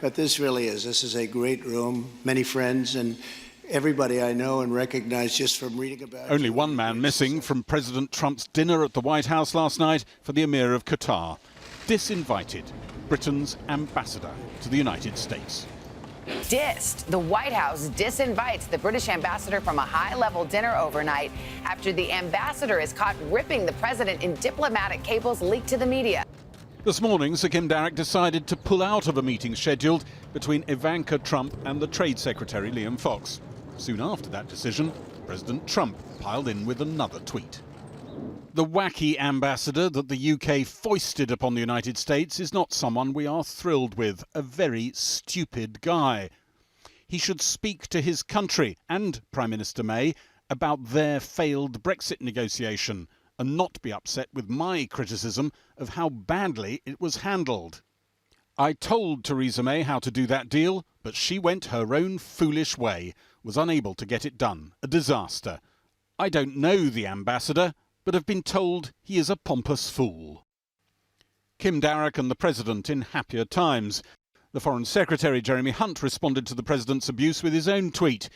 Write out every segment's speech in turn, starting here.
But this is a great room, many friends, and everybody I know and recognize just from reading about it. Only one man missing from President Trump's dinner at the White House last night for the Emir of Qatar. Disinvited, Britain's ambassador to the United States. The White House disinvites the British ambassador from a high-level dinner overnight after the ambassador is caught ripping the president in diplomatic cables leaked to the media. This morning, Sir Kim Darroch decided to pull out of a meeting scheduled between Ivanka Trump and the Trade Secretary Liam Fox. Soon after that decision, President Trump piled in with another tweet. The wacky ambassador that the UK foisted upon the United States is not someone we are thrilled with, a very stupid guy. He should speak to his country and Prime Minister May about their failed Brexit negotiation and not be upset with my criticism of how badly it was handled. I told Theresa May how to do that deal, but she went her own foolish way, was unable to get it done. A disaster. I don't know the ambassador, but have been told he is a pompous fool. Kim Darroch and the President in happier times. The Foreign Secretary, Jeremy Hunt, responded to the President's abuse with his own tweet.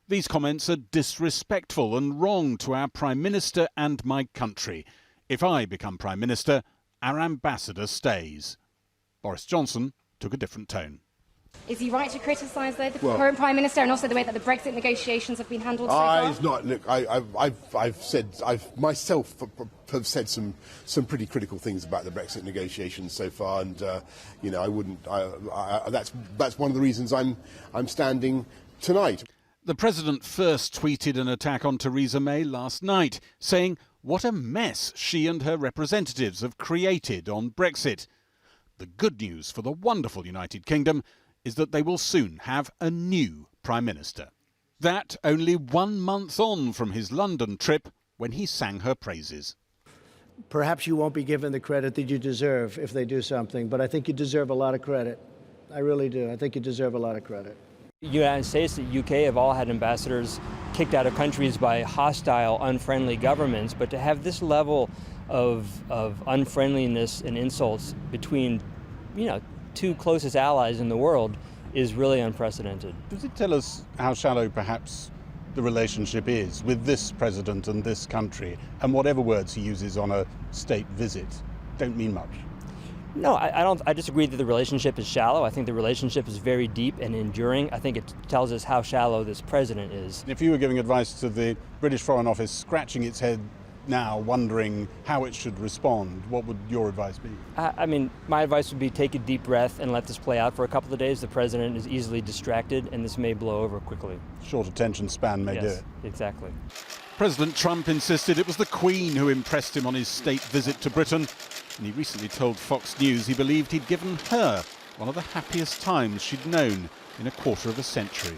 These comments are disrespectful and wrong to our Prime Minister and my country. If I become Prime Minister, our ambassador stays. Boris Johnson took a different tone. Is he right to criticise, though, the current Prime Minister and also the way that the Brexit negotiations have been handled so far? It's not. Look, I've myself have said some pretty critical things about the Brexit negotiations so far, and you know, I wouldn't. That's one of the reasons I'm standing tonight. The President first tweeted an attack on Theresa May last night, saying what a mess she and her representatives have created on Brexit. The good news for the wonderful United Kingdom is that they will soon have a new Prime Minister. That only 1 month on from his London trip when he sang her praises. Perhaps you won't be given the credit that you deserve if they do something, but I think you deserve a lot of credit. I really do. I think you deserve a lot of credit. The United States and the UK have all had ambassadors kicked out of countries by hostile, unfriendly governments, but to have this level of unfriendliness and insults between, two closest allies in the world is really unprecedented. Does it tell us how shallow perhaps the relationship is with this president and this country, and whatever words he uses on a state visit don't mean much? No, I disagree that the relationship is shallow. I think the relationship is very deep and enduring. I think it tells us how shallow this president is. If you were giving advice to the British Foreign Office scratching its head now wondering how it should respond, what would your advice be? My advice would be take a deep breath and let this play out for a couple of days. The president is easily distracted and this may blow over quickly. Short attention span may do it. Exactly. President Trump insisted it was the Queen who impressed him on his state visit to Britain, and he recently told Fox News he believed he'd given her one of the happiest times she'd known in a quarter of a century.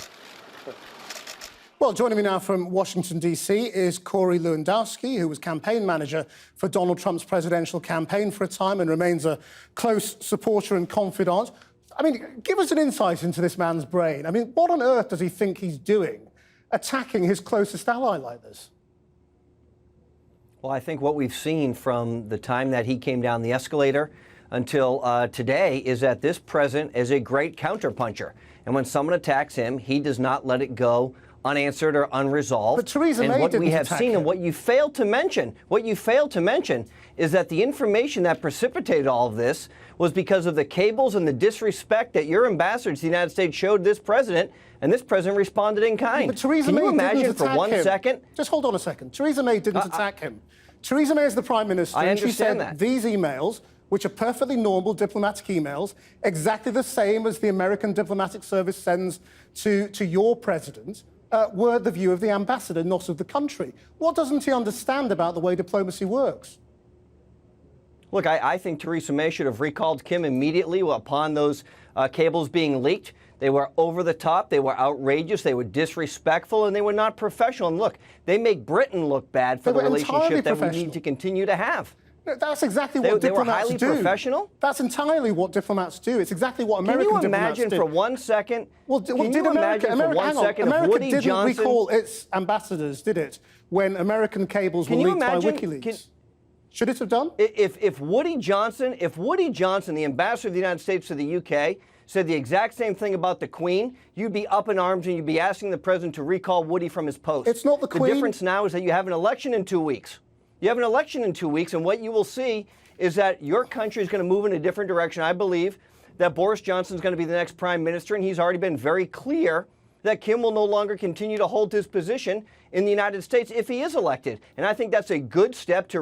Well, joining me now from Washington, D.C. is Corey Lewandowski, who was campaign manager for Donald Trump's presidential campaign for a time and remains a close supporter and confidant. Give us an insight into this man's brain. What on earth does he think he's doing, attacking his closest ally like this? Well, I think what we've seen from the time that he came down the escalator until today is that this president is a great counterpuncher. And when someone attacks him, he does not let it go unanswered or unresolved. But Theresa May what didn't we have attack seen, him. and what you failed to mention, is that the information that precipitated all of this was because of the cables and the disrespect that your ambassador to the United States showed this president, and this president responded in kind. But Theresa Can May you imagine didn't for attack 1 him. second? Just hold on a second. Theresa May didn't attack him. Theresa May is the Prime Minister, I and she said understand that. these emails, which are perfectly normal diplomatic emails, exactly the same as the American diplomatic service sends to your president, were the view of the ambassador, not of the country. What doesn't he understand about the way diplomacy works? Look, I think Theresa May should have recalled Kim immediately upon those cables being leaked. They were over the top, they were outrageous, they were disrespectful, and they were not professional. And look, they make Britain look bad for the relationship that we need to continue to have. That's exactly what diplomats do. They were highly professional? That's entirely what diplomats do. It's exactly what American diplomats do. Can you imagine for 1 second? America didn't recall its ambassadors, did it, when American cables were leaked by WikiLeaks? Should it have done? If Woody Johnson, the ambassador of the United States to the UK, said the exact same thing about the Queen, you'd be up in arms and you'd be asking the president to recall Woody from his post. It's not the Queen. The difference now is that you have an election in 2 weeks. You have an election in 2 weeks, and what you will see is that your country is going to move in a different direction. I believe that Boris Johnson is going to be the next prime minister, and he's already been very clear that Kim will no longer continue to hold his position in the United States if he is elected. And I think that's a good step to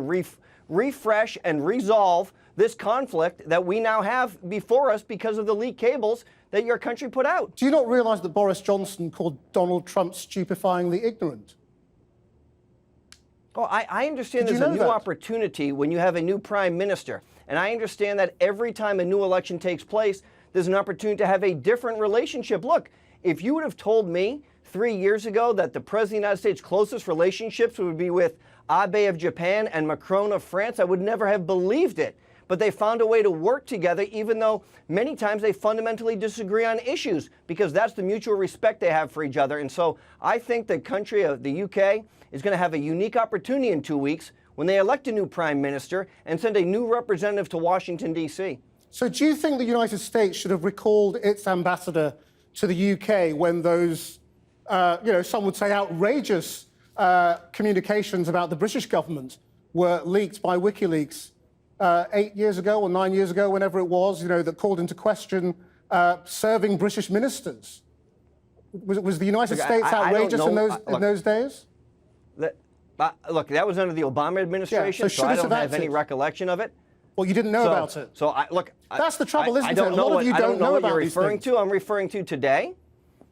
refresh and resolve this conflict that we now have before us because of the leaked cables that your country put out. Do you not realise that Boris Johnson called Donald Trump stupefyingly ignorant? Oh, I understand there's a new opportunity when you have a new prime minister. And I understand that every time a new election takes place, there's an opportunity to have a different relationship. Look, if you would have told me 3 years ago that the President of the United States' closest relationships would be with Abe of Japan and Macron of France, I would never have believed it. But they found a way to work together, even though many times they fundamentally disagree on issues, because that's the mutual respect they have for each other. And so I think the country of the UK is going to have a unique opportunity in 2 weeks when they elect a new prime minister and send a new representative to Washington, D.C. So do you think the United States should have recalled its ambassador to the UK when those, some would say outrageous communications about the British government were leaked by WikiLeaks 8 years ago or 9 years ago, whenever it was, that called into question serving British ministers? Was the United States outrageous in those days? Look, that was under the Obama administration, yeah, so I don't have any recollection of it. Well, you didn't know about it. So, that's the trouble, isn't it? A lot of you don't know what you're referring to. I'm referring to today.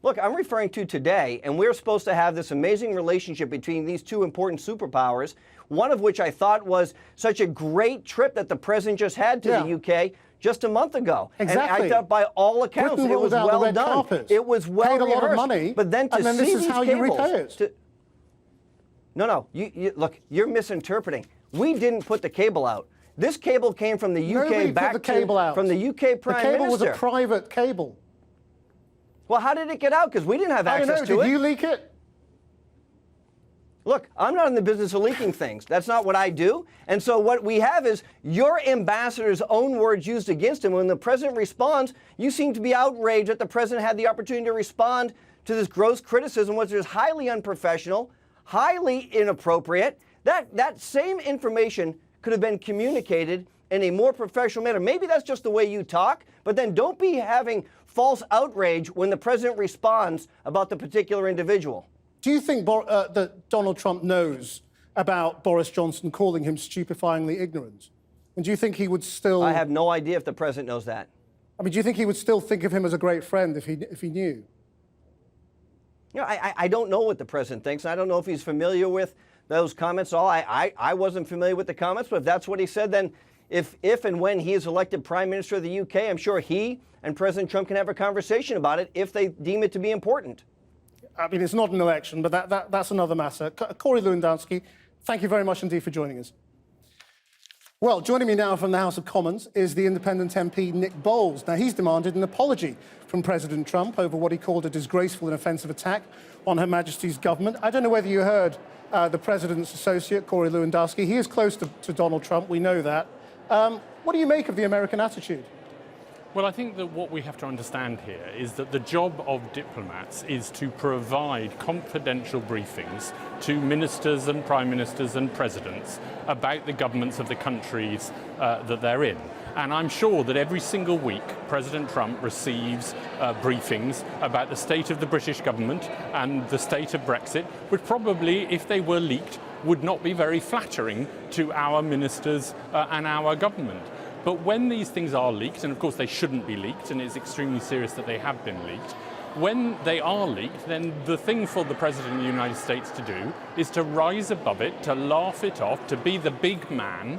Look, I'm referring to today, and we're supposed to have this amazing relationship between these two important superpowers, one of which I thought was such a great trip that the president just had to the UK just a month ago. Exactly. And I thought by all accounts Britain it was out well the red done. Carpet. It was well paid a rehearsed. lot of money, but then to and then see this is these how cables, you repay it. No, look, you're misinterpreting. We didn't put the cable out. This cable came from the UK Nobody back put the cable out. from the UK Prime Minister. The cable was a private cable. Well, how did it get out? Because we didn't have access to it. Did you leak it? Look, I'm not in the business of leaking things. That's not what I do. And so what we have is your ambassador's own words used against him. When the president responds, you seem to be outraged that the president had the opportunity to respond to this gross criticism, which is highly unprofessional, highly inappropriate. That same information could have been communicated in a more professional manner. Maybe that's just the way you talk, but then don't be having false outrage when the president responds about the particular individual. Do you think that Donald Trump knows about Boris Johnson calling him stupefyingly ignorant? And do you think he would still... I have no idea if the president knows that. I mean, do you think he would still think of him as a great friend if he knew? You know, I don't know what the president thinks. I don't know if he's familiar with those comments at all. I wasn't familiar with the comments, but if that's what he said, then if and when he is elected Prime Minister of the UK, I'm sure he and President Trump can have a conversation about it if they deem it to be important. I mean, it's not an election, but that's another matter. Corey Lewandowski, thank you very much indeed for joining us. Well, joining me now from the House of Commons is the independent MP Nick Boles. Now, he's demanded an apology from President Trump over what he called a disgraceful and offensive attack on Her Majesty's government. I don't know whether you heard the President's associate, Corey Lewandowski. He is close to Donald Trump, we know that. What do you make of the American attitude? Well, I think that what we have to understand here is that the job of diplomats is to provide confidential briefings to ministers and prime ministers and presidents about the governments of the countries that they're in. And I'm sure that every single week President Trump receives briefings about the state of the British government and the state of Brexit, which probably, if they were leaked, would not be very flattering to our ministers and our government. But when these things are leaked, and of course they shouldn't be leaked, and it's extremely serious that they have been leaked, when they are leaked, then the thing for the President of the United States to do is to rise above it, to laugh it off, to be the big man,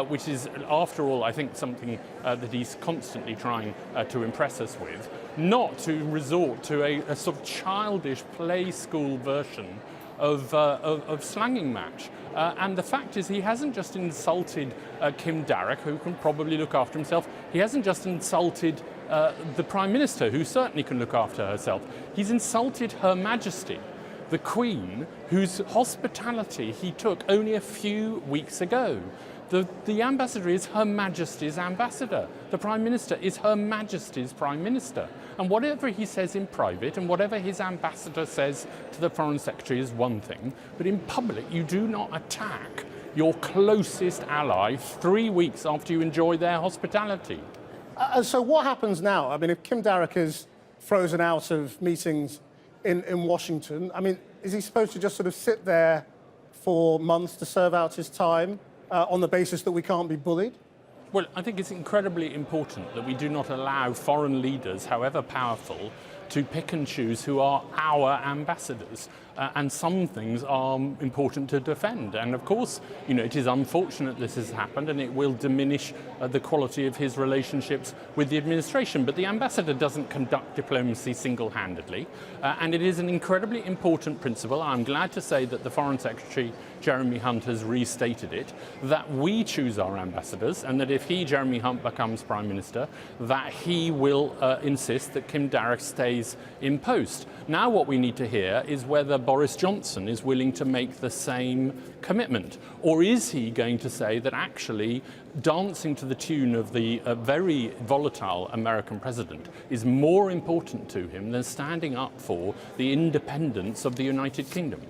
which is, after all, I think something that he's constantly trying to impress us with, not to resort to a sort of childish play school version of slanging match. And the fact is, he hasn't just insulted Kim Darroch, who can probably look after himself. He hasn't just insulted the Prime Minister, who certainly can look after herself. He's insulted Her Majesty, the Queen, whose hospitality he took only a few weeks ago. The ambassador is Her Majesty's ambassador. The Prime Minister is Her Majesty's Prime Minister. And whatever he says in private and whatever his ambassador says to the Foreign Secretary is one thing, but in public you do not attack your closest ally 3 weeks after you enjoy their hospitality. So what happens now? I mean, if Kim Darroch is frozen out of meetings in Washington, I mean, is he supposed to just sort of sit there for months to serve out his time on the basis that we can't be bullied? Well, I think it's incredibly important that we do not allow foreign leaders, however powerful, to pick and choose who are our ambassadors. And some things are important to defend. And of course, you know, it is unfortunate this has happened and it will diminish the quality of his relationships with the administration. But the ambassador doesn't conduct diplomacy single-handedly. And it is an incredibly important principle. I'm glad to say that the Foreign Secretary, Jeremy Hunt, has restated it, that we choose our ambassadors and that if he, Jeremy Hunt, becomes Prime Minister, that he will insist that Kim Darroch stays in post. Now what we need to hear is whether Boris Johnson is willing to make the same commitment, or is he going to say that actually dancing to the tune of the very volatile American president is more important to him than standing up for the independence of the United Kingdom?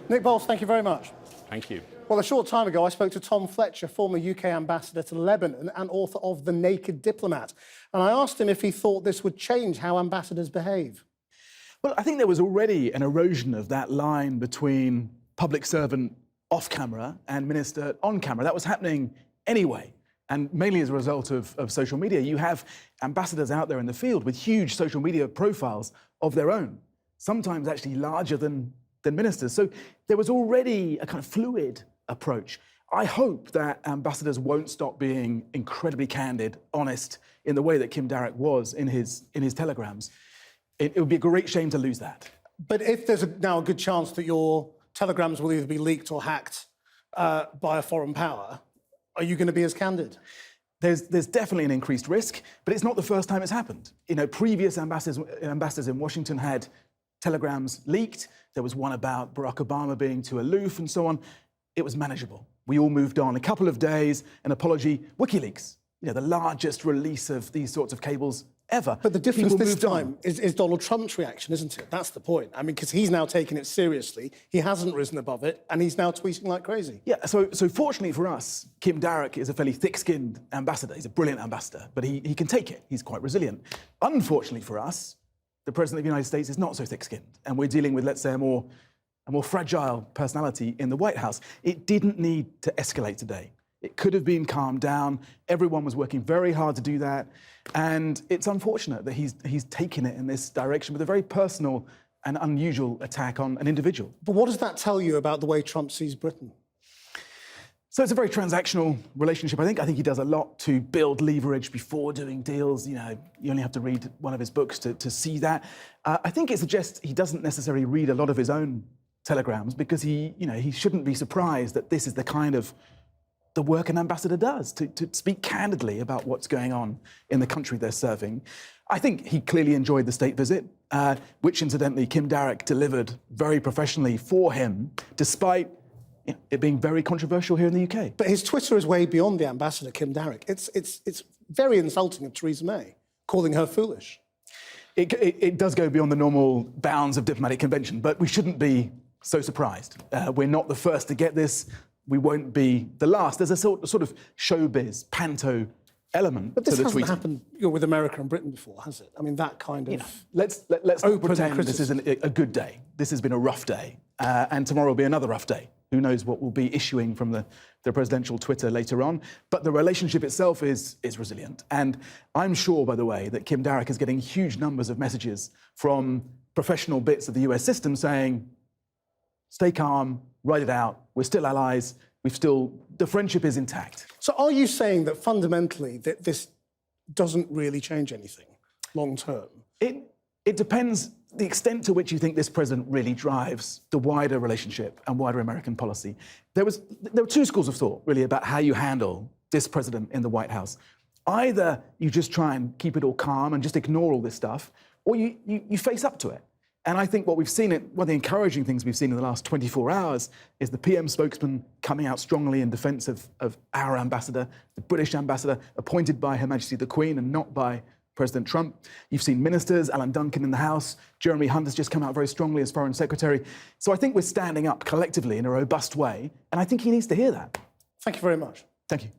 Nick Boles, thank you very much. Thank you. Well, a short time ago, I spoke to Tom Fletcher, former UK ambassador to Lebanon and author of The Naked Diplomat. And I asked him if he thought this would change how ambassadors behave. Well, I think there was already an erosion of that line between public servant off camera and minister on camera. That was happening anyway, and mainly as a result of social media. You have ambassadors out there in the field with huge social media profiles of their own, sometimes actually larger than ministers. So there was already a kind of fluid approach. I hope that ambassadors won't stop being incredibly candid, honest, in the way that Kim Darroch was in his telegrams. It would be a great shame to lose that. But if there's now a good chance that your telegrams will either be leaked or hacked by a foreign power, are you going to be as candid? There's definitely an increased risk, but it's not the first time it's happened. You know, previous ambassadors in Washington had telegrams leaked. There was one about Barack Obama being too aloof and so on. It was manageable. We all moved on. A couple of days, an apology. WikiLeaks, you know, the largest release of these sorts of cables ever. But the difference this time is Donald Trump's reaction, isn't it? That's the point. I mean, because he's now taken it seriously. He hasn't risen above it, and he's now tweeting like crazy. Yeah, so fortunately for us, Kim Darroch is a fairly thick-skinned ambassador. He's a brilliant ambassador, but he can take it. He's quite resilient. Unfortunately for us, the President of the United States is not so thick-skinned, and we're dealing with, let's say, a more fragile personality in the White House. It didn't need to escalate today. It could have been calmed down. Everyone was working very hard to do that. And it's unfortunate that he's taken it in this direction with a very personal and unusual attack on an individual. But what does that tell you about the way Trump sees Britain? So it's a very transactional relationship. I think he does a lot to build leverage before doing deals. You know, you only have to read one of his books to see that. I think it suggests he doesn't necessarily read a lot of his own telegrams because he shouldn't be surprised that this is the kind of the work an ambassador does, to speak candidly about what's going on in the country they're serving. I think he clearly enjoyed the state visit, which incidentally Kim Darroch delivered very professionally for him, despite it being very controversial here in the UK. But his Twitter is way beyond the ambassador, Kim Darroch. It's very insulting of Theresa May, calling her foolish. It does go beyond the normal bounds of diplomatic convention, but we shouldn't be so surprised. We're not the first to get this. We won't be the last. There's a sort of showbiz, panto element to the tweeting. But this hasn't happened with America and Britain before, has it? I mean, that kind of... Let's not pretend this isn't a good day. This has been a rough day, and tomorrow will be another rough day. Who knows what will be issuing from the presidential Twitter later on. But the relationship itself is resilient. And I'm sure, by the way, that Kim Darroch is getting huge numbers of messages from professional bits of the US system saying, stay calm, write it out, we're still allies, the friendship is intact. So are you saying that fundamentally that this doesn't really change anything long term? It depends the extent to which you think this president really drives the wider relationship and wider American policy. There were two schools of thought, really, about how you handle this president in the White House. Either you just try and keep it all calm and just ignore all this stuff, or you face up to it. And I think what we've seen, one of the encouraging things we've seen in the last 24 hours is the PM spokesman coming out strongly in defence of our ambassador, the British ambassador, appointed by Her Majesty the Queen and not by President Trump. You've seen ministers, Alan Duncan in the House, Jeremy Hunt has just come out very strongly as Foreign Secretary. So I think we're standing up collectively in a robust way, and I think he needs to hear that. Thank you very much. Thank you.